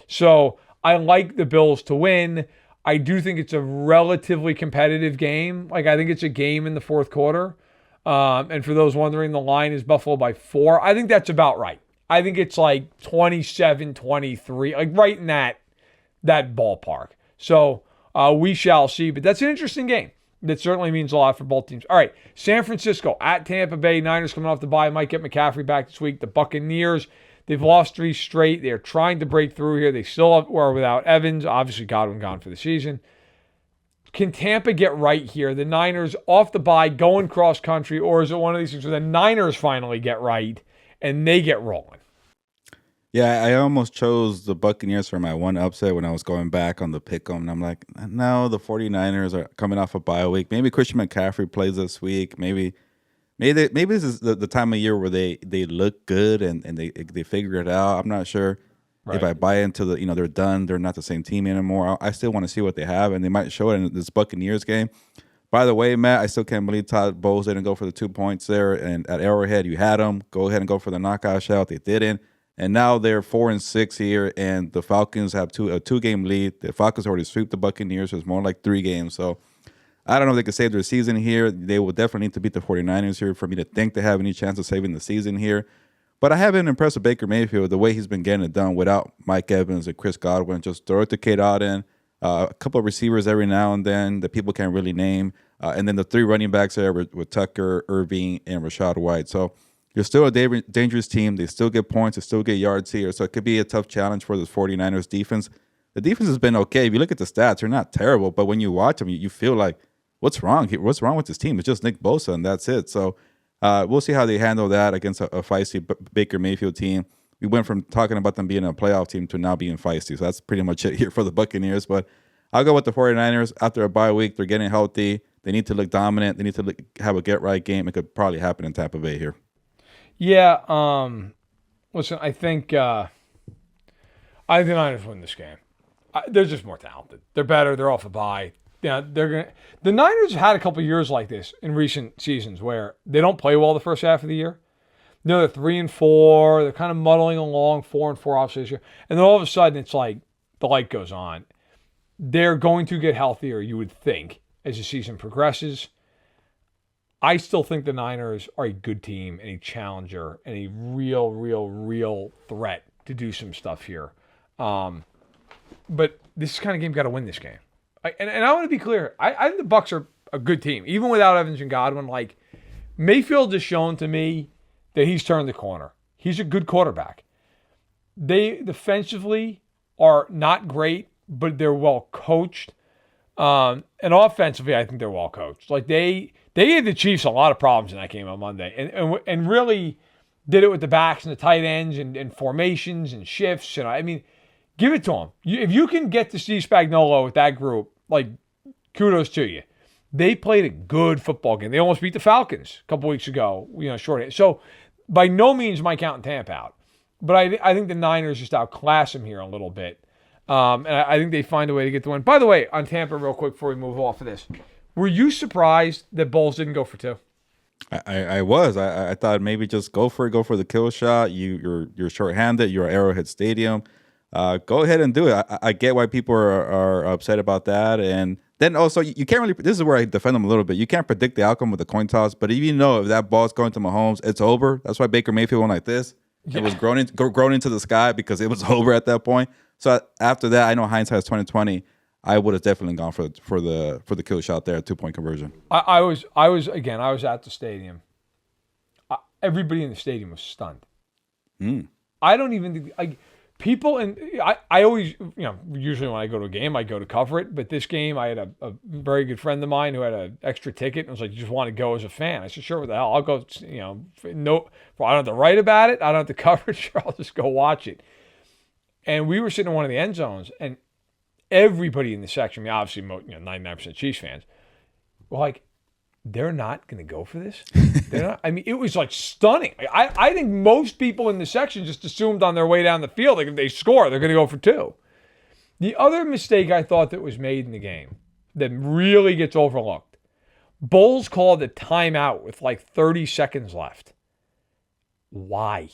So I like the Bills to win. I do think it's a relatively competitive game. Like, I think it's a game in the fourth quarter. And for those wondering, the line is Buffalo by 4. I think that's about right. I think it's like 27-23, like right in that ballpark. So we shall see. But that's an interesting game. That certainly means a lot for both teams. All right, San Francisco at Tampa Bay. Niners coming off the bye. Might get McCaffrey back this week. The Buccaneers, they've lost 3 straight. They're trying to break through here. They still are without Evans. Obviously, Godwin gone for the season. Can Tampa get right here? The Niners off the bye, going cross-country, or is it one of these things where the Niners finally get right and they get rolling? Yeah, I almost chose the Buccaneers for my one upset when I was going back on the pick'em, and I'm like, no, the 49ers are coming off a bye week. Maybe Christian McCaffrey plays this week. Maybe this is the time of year where they look good and they figure it out. I'm not sure if I buy into they're done. They're not the same team anymore. I still want to see what they have, and they might show it in this Buccaneers game. By the way, Matt, I still can't believe Todd Bowles didn't go for the 2 points there. And at Arrowhead, you had them. Go ahead and go for the knockout shot. They didn't. And now they're 4-6 here, and the Falcons have a 2-game lead. The Falcons already swept the Buccaneers, so it's more like 3 games. So I don't know if they can save their season here. They will definitely need to beat the 49ers here for me to think they have any chance of saving the season here. But I have been impressed with Baker Mayfield, the way he's been getting it done without Mike Evans and Chris Godwin. Just throw it to Kate Auden, a couple of receivers every now and then that people can't really name, and then the 3 running backs there with Tucker, Irving, and Rashad White. So you're still a dangerous team. They still get points. They still get yards here. So it could be a tough challenge for the 49ers defense. The defense has been okay. If you look at the stats, they're not terrible. But when you watch them, you feel like, what's wrong? What's wrong with this team? It's just Nick Bosa, and that's it. So we'll see how they handle that against a feisty Baker Mayfield team. We went from talking about them being a playoff team to now being feisty. So that's pretty much it here for the Buccaneers. But I'll go with the 49ers. After a bye week, they're getting healthy. They need to look dominant. They need to have a get-right game. It could probably happen in Tampa Bay here. Yeah, listen, I think the Niners win this game. They're just more talented. They're better. They're off a bye. Yeah, the Niners have had a couple of years like this in recent seasons where they don't play well the first half of the year. They're 3-4. They're kind of muddling along, 4-4 obviously this year, and then all of a sudden it's like the light goes on. They're going to get healthier, you would think, as the season progresses. I still think the Niners are a good team and a challenger and a real threat to do some stuff here. But this is the kind of game you got to win this game. And I want to be clear. I think the Bucs are a good team, even without Evans and Godwin. Like, Mayfield has shown to me that he's turned the corner. He's a good quarterback. They defensively are not great, but they're well coached. And offensively, I think they're well coached. Like they gave the Chiefs a lot of problems in that game on Monday, and really did it with the backs and the tight ends and formations and shifts. And I mean, give it to them. If you can get to Steve Spagnuolo with that group, like, kudos to you. They played a good football game. They almost beat the Falcons a couple weeks ago. Short. So by no means am I counting Tampa out, but I think the Niners just outclass them here a little bit. And I think they find a way to get the win. By the way, on Tampa, real quick before we move off of this, were you surprised that Bowles didn't go for 2? I was. I thought maybe just go for the kill shot. You're shorthanded. You're at Arrowhead Stadium. Go ahead and do it. I get why people are upset about that. And then also, you can't really, this is where I defend them a little bit. You can't predict the outcome with the coin toss, but if that ball's going to Mahomes, it's over. That's why Baker Mayfield went like this. Yeah. It was grown into the sky because it was over at that point. So after that, I know hindsight is 20/20. I would have definitely gone for the kill shot there, 2-point conversion. I was at the stadium, everybody in the stadium was stunned. Mm. I don't even think people, and I always, usually when I go to a game, I go to cover it. But this game, I had a very good friend of mine who had an extra ticket and was like, "You just want to go as a fan?" I said, "Sure, what the hell? I'll go." No, I don't have to write about it. I don't have to cover it. Sure, I'll just go watch it. And we were sitting in one of the end zones, and everybody in the section, obviously, 99% Chiefs fans, were like, they're not going to go for this? They're not. I mean, it was like stunning. I think most people in the section just assumed on their way down the field, like if they score, they're going to go for 2. The other mistake I thought that was made in the game that really gets overlooked, Bowles called a timeout with like 30 seconds left. Why?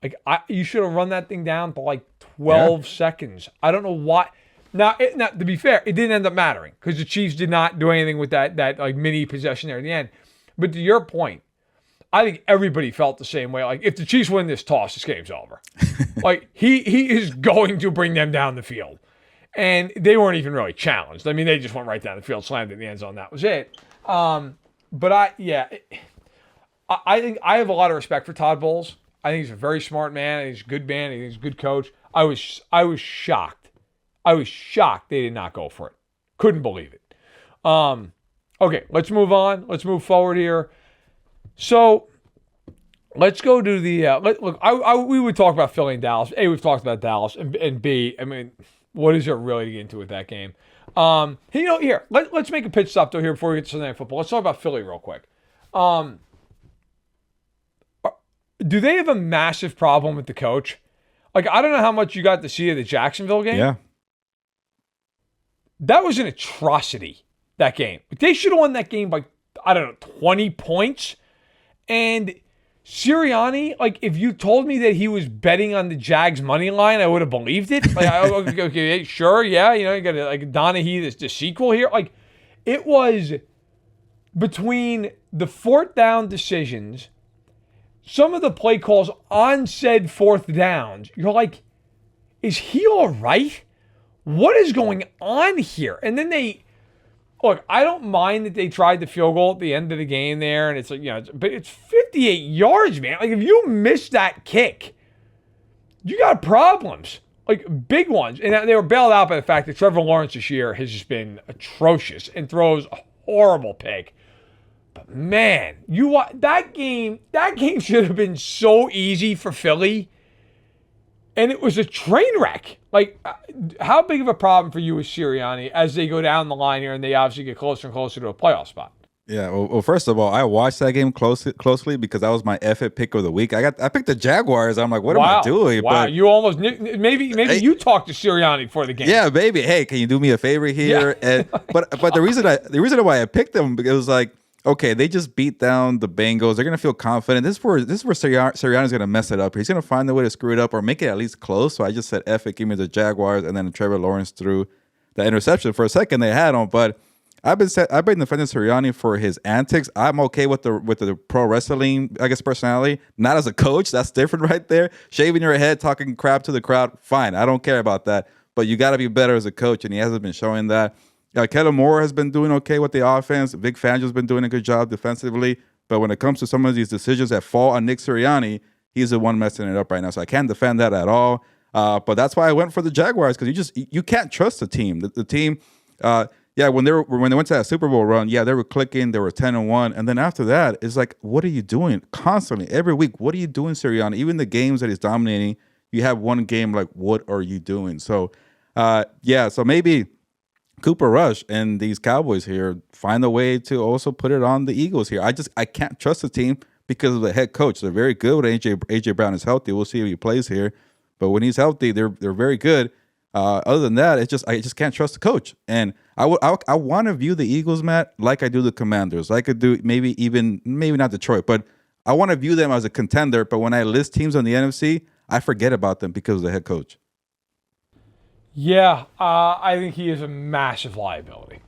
Like you should have run that thing down to like 12 seconds. I don't know why. Now, to be fair, it didn't end up mattering because the Chiefs did not do anything with that like mini possession there at the end. But to your point, I think everybody felt the same way. Like if the Chiefs win this toss, this game's over. Like he is going to bring them down the field, and they weren't even really challenged. I mean, they just went right down the field, slammed it in the end zone. That was it. But I think I have a lot of respect for Todd Bowles. I think he's a very smart man. I think he's a good man. I think he's a good coach. I was shocked. I was shocked they did not go for it. Couldn't believe it. Okay, let's move on. Let's move forward here. So let's go to the look. We would talk about Philly and Dallas. A, we've talked about Dallas, and B, I mean, what is there really to get into with that game? Here let's make a pitch stop though here before we get to Sunday Night Football. Let's talk about Philly real quick. Do they have a massive problem with the coach? Like, I don't know how much you got to see of the Jacksonville game. Yeah. That was an atrocity, that game. They should have won that game by, 20 points. And Sirianni, like, if you told me that he was betting on the Jags money line, I would have believed it. Like, okay, sure, yeah, you got like Donahue, the sequel here. Like, it was between the fourth down decisions, some of the play calls on said fourth downs, you're like, is he all right? What is going on here? And then I don't mind that they tried the field goal at the end of the game there, and it's like, but it's 58 yards, man. Like, if you miss that kick, you got problems, like big ones. And they were bailed out by the fact that Trevor Lawrence this year has just been atrocious and throws a horrible pick. But man, that game should have been so easy for Philly. And it was a train wreck. Like, how big of a problem for you is Sirianni as they go down the line here and they obviously get closer and closer to a playoff spot? Yeah, well, first of all, I watched that game closely because that was my F-it pick of the week. I picked the Jaguars. I'm like, what am I doing? Wow, you almost maybe you talked to Sirianni before the game. Yeah, maybe. Hey, can you do me a favor here? Yeah. And but the reason why I picked them, it was like, okay, they just beat down the Bengals. They're gonna feel confident. This is where Sirianni's gonna mess it up. He's gonna find a way to screw it up or make it at least close. So I just said, F it, give me the Jaguars, and then Trevor Lawrence threw the interception. For a second, they had him, but I've been defending Sirianni for his antics. I'm okay with the pro wrestling, I guess, personality. Not as a coach. That's different right there. Shaving your head, talking crap to the crowd. Fine. I don't care about that. But you got to be better as a coach, and he hasn't been showing that. Kellen Moore has been doing okay with the offense. Vic Fangio's been doing a good job defensively. But when it comes to some of these decisions that fall on Nick Sirianni, he's the one messing it up right now. So I can't defend that at all. But that's why I went for the Jaguars, because you can't trust the team. The team, when they went to that Super Bowl run, they were clicking. They were 10-1, and then after that, it's like, what are you doing constantly every week? What are you doing, Sirianni? Even the games that he's dominating, you have one game like, what are you doing? So, so maybe Cooper Rush and these Cowboys here find a way to also put it on the Eagles here. I can't trust the team because of the head coach. They're very good when AJ Brown is healthy. We'll see if he plays here, but when he's healthy, they're very good. Other than that, I just can't trust the coach. And I want to view the Eagles, Matt, like I do the Commanders. Like I do maybe not Detroit, but I want to view them as a contender. But when I list teams on the NFC, I forget about them because of the head coach. Yeah, I think he is a massive liability,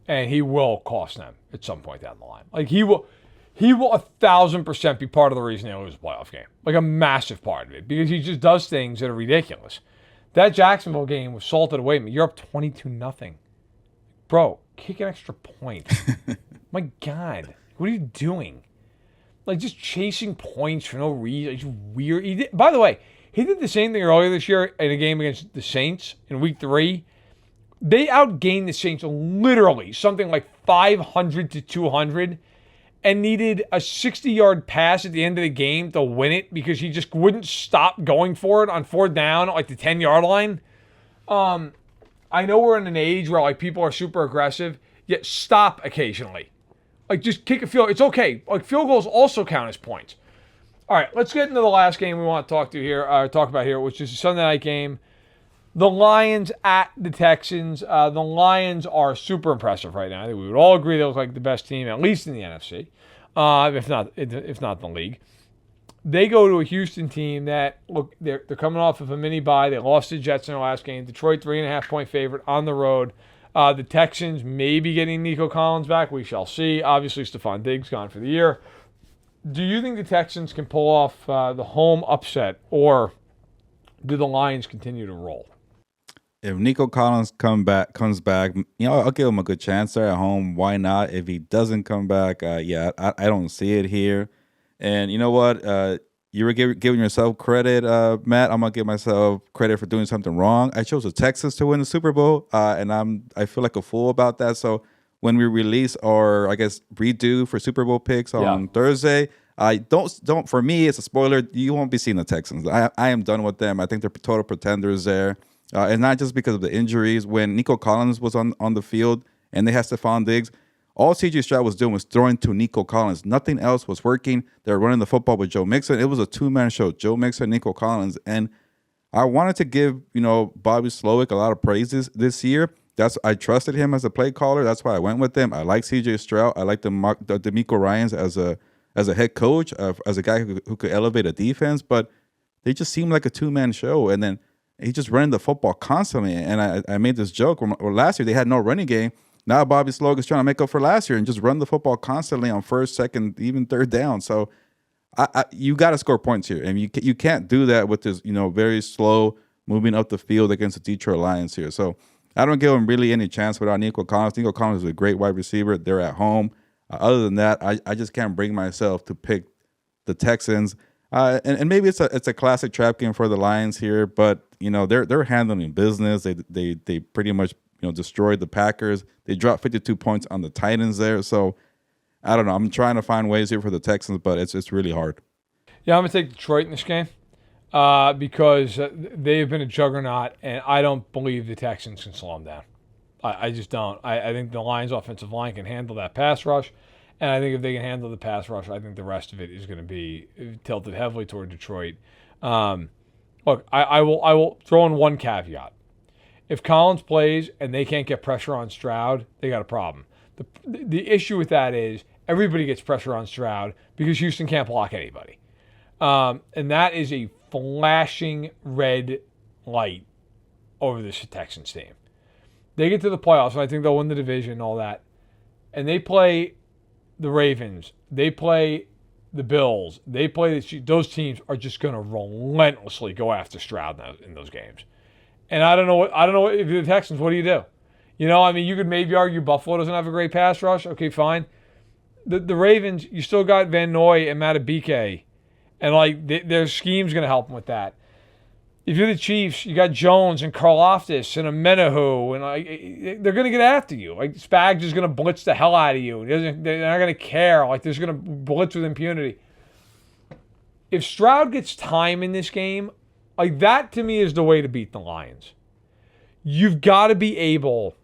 and he will cost them at some point down the line. Like he will 1,000% be part of the reason they lose a playoff game. Like a massive part of it, because he just does things that are ridiculous. That Jacksonville game was salted away. You're up 22-0. Bro, kick an extra point. My God, what are you doing? like just chasing points for no reason. It's weird. By the way, he did the same thing earlier this year in a game against the Saints in Week 3. They outgained the Saints literally something like 500 to 200 and needed a 60-yard pass at the end of the game to win it because he just wouldn't stop going for it on 4th down at like the 10-yard line. I know we're in an age where like people are super aggressive, yet stop occasionally. Like just kick a field. It's okay. Like field goals also count as points. All right, let's get into the last game we want to talk about here, which is a Sunday night game. The Lions at the Texans. The Lions are super impressive right now. I think we would all agree they look like the best team, at least in the NFC, if not the league. They go to a Houston team that, look, they're coming off of a mini bye. They lost to the Jets in their last game. Detroit, 3.5-point favorite on the road. The Texans may be getting Nico Collins back. We shall see. Obviously, Stephon Diggs gone for the year. Do you think the Texans can pull off the home upset, or do the Lions continue to roll? If Nico Collins comes back, I'll give him a good chance there at home. Why not? If he doesn't come back, I don't see it here. And you know what? You were giving yourself credit, Matt. I'm gonna give myself credit for doing something wrong. I chose the Texans to win the Super Bowl, and I feel like a fool about that. So when we release our, I guess, redo for Super Bowl picks on Thursday, I don't. For me, it's a spoiler. You won't be seeing the Texans. I am done with them. I think they're total pretenders there. And not just because of the injuries. When Nico Collins was on the field and they had Stephon Diggs, all C.J. Stroud was doing was throwing to Nico Collins. Nothing else was working. They were running the football with Joe Mixon. It was a two-man show, Joe Mixon, Nico Collins. And I wanted to give, Bobby Slowick a lot of praises this year. I trusted him as a play caller. That's why I went with him. I like C.J. Stroud. I like DeMeco Ryans as a head coach, as a guy who could elevate a defense. But they just seemed like a two-man show. And then he just running the football constantly. And I made this joke. Last year they had no running game. Now Bobby Slowick is trying to make up for last year and just run the football constantly on 1st, 2nd, even 3rd down. So you got to score points here. And you can't do that with this, very slow moving up the field against the Detroit Lions here. So I don't give them really any chance without Nico Collins. Nico Collins is a great wide receiver. They're at home. Other than that, I just can't bring myself to pick the Texans. And maybe it's a classic trap game for the Lions here, but they're handling business. They pretty much destroyed the Packers. They dropped 52 points on the Titans there. So I don't know. I'm trying to find ways here for the Texans, but it's really hard. Yeah, I'm gonna take Detroit in this game because they've been a juggernaut, and I don't believe the Texans can slow them down. I just don't. I think the Lions' offensive line can handle that pass rush. And I think if they can handle the pass rush, I think the rest of it is going to be tilted heavily toward Detroit. Look, I will throw in one caveat. If Collins plays and they can't get pressure on Stroud, they got a problem. The issue with that is everybody gets pressure on Stroud because Houston can't block anybody. And that is a flashing red light over this Texans team. They get to the playoffs, and I think they'll win the division and all that. And they play the Ravens, they play the Bills, they play those teams are just going to relentlessly go after Stroud in those games. And I don't know if you're the Texans, what do you do? You could maybe argue Buffalo doesn't have a great pass rush. Okay, fine. The Ravens, you still got Van Noy and Matabike, and their scheme's going to help them with that. If you're the Chiefs, you got Jones and Karlaftis and a Menahu, and they're going to get after you. Spags is going to blitz the hell out of you. They're not going to care. They're just going to blitz with impunity. If Stroud gets time in this game, that to me is the way to beat the Lions. You've got to be able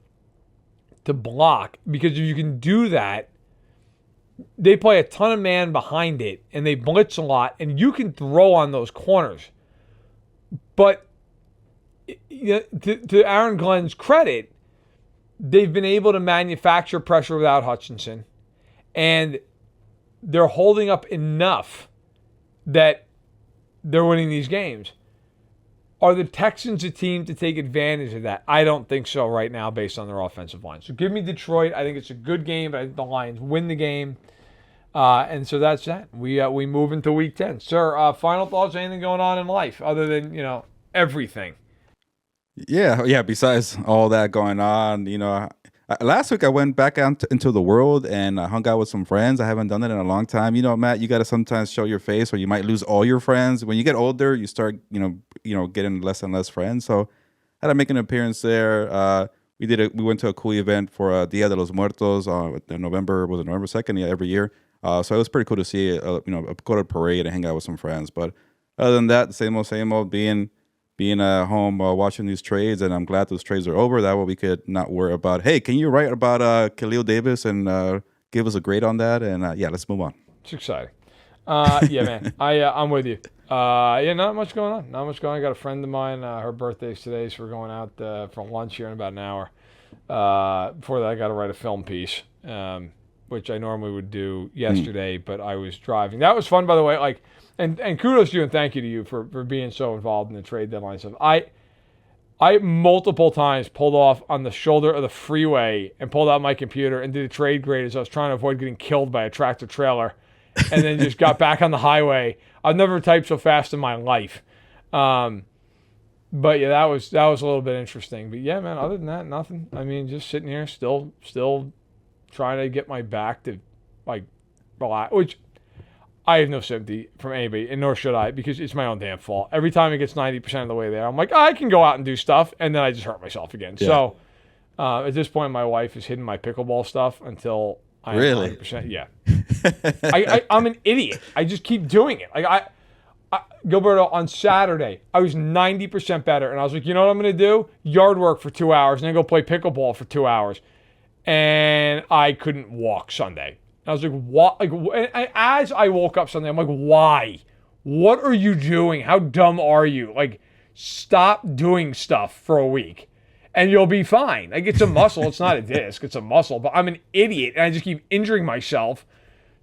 to block, because if you can do that, they play a ton of man behind it, and they blitz a lot, and you can throw on those corners. But to Aaron Glenn's credit, they've been able to manufacture pressure without Hutchinson, and they're holding up enough that they're winning these games. Are the Texans a team to take advantage of that? I don't think so right now based on their offensive line. So give me Detroit. I think it's a good game, but I think the Lions win the game. And so that's that. We move into Week 10. Sir, final thoughts, anything going on in life other than, everything? Yeah. Besides all that going on, I Last week I went back out into the world and I hung out with some friends. I haven't done that in a long time. You know, Matt, you got to sometimes show your face, or you might lose all your friends. When you get older, you start, getting less and less friends. So I had to make an appearance there. We went to a cool event for Dia de los Muertos in November 2nd? Yeah, every year. So it was pretty cool to see go to a parade and hang out with some friends. But other than that, same old being at home watching these trades, and I'm glad those trades are over. That way we could not worry about, hey, can you write about Khalil Davis and give us a grade on that? And let's move on. It's exciting. Yeah, man. I'm with you. Not much going on. I got a friend of mine. Her birthday's today, so we're going out for lunch here in about an hour. Before that, I got to write a film piece, which I normally would do yesterday, but I was driving. That was fun, by the way. And kudos to you and thank you to you for being so involved in the trade deadline stuff. I multiple times pulled off on the shoulder of the freeway and pulled out my computer and did a trade grade as I was trying to avoid getting killed by a tractor trailer, and then just got back on the highway. I've never typed so fast in my life. But yeah, that was a little bit interesting. But yeah, man, other than that, nothing. I mean, just sitting here still trying to get my back to relax, which I have no sympathy from anybody, and nor should I, because it's my own damn fault. Every time it gets 90% of the way there, I'm like, I can go out and do stuff, and then I just hurt myself again. Yeah. So at this point, my wife has hidden my pickleball stuff until I'm 100%. Yeah. I'm an idiot. I just keep doing it. Gilberto, on Saturday, I was 90% better, and I was like, you know what I'm going to do? Yard work for 2 hours, and then go play pickleball for 2 hours. And I couldn't walk Sunday. I was like, what? As I woke up Sunday, I'm like, why? What are you doing? How dumb are you? Stop doing stuff for a week and you'll be fine. It's a muscle. It's not a disc. It's a muscle. But I'm an idiot and I just keep injuring myself.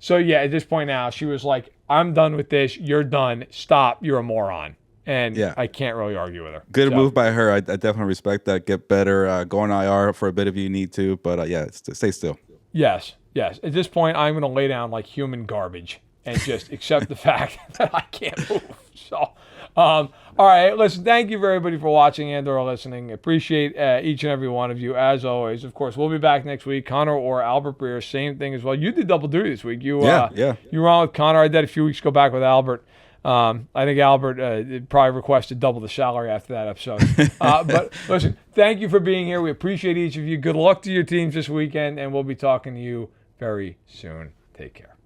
So yeah, at this point now, she was like, I'm done with this. You're done. Stop. You're a moron. And yeah, I can't really argue with her. Good move by her. I definitely respect that. Get better. Go on IR for a bit if you need to. But stay still. Yes. At this point, I'm going to lay down like human garbage and just accept the fact that I can't move. So, all right. Listen, thank you for everybody for watching and or listening. Appreciate each and every one of you, as always. Of course, we'll be back next week. Connor or Albert Breer, same thing as well. You did double duty this week. You were on with Connor. I did a few weeks ago back with Albert. I think Albert probably requested double the salary after that episode. But listen, thank you for being here. We appreciate each of you. Good luck to your teams this weekend, and we'll be talking to you very soon. Take care.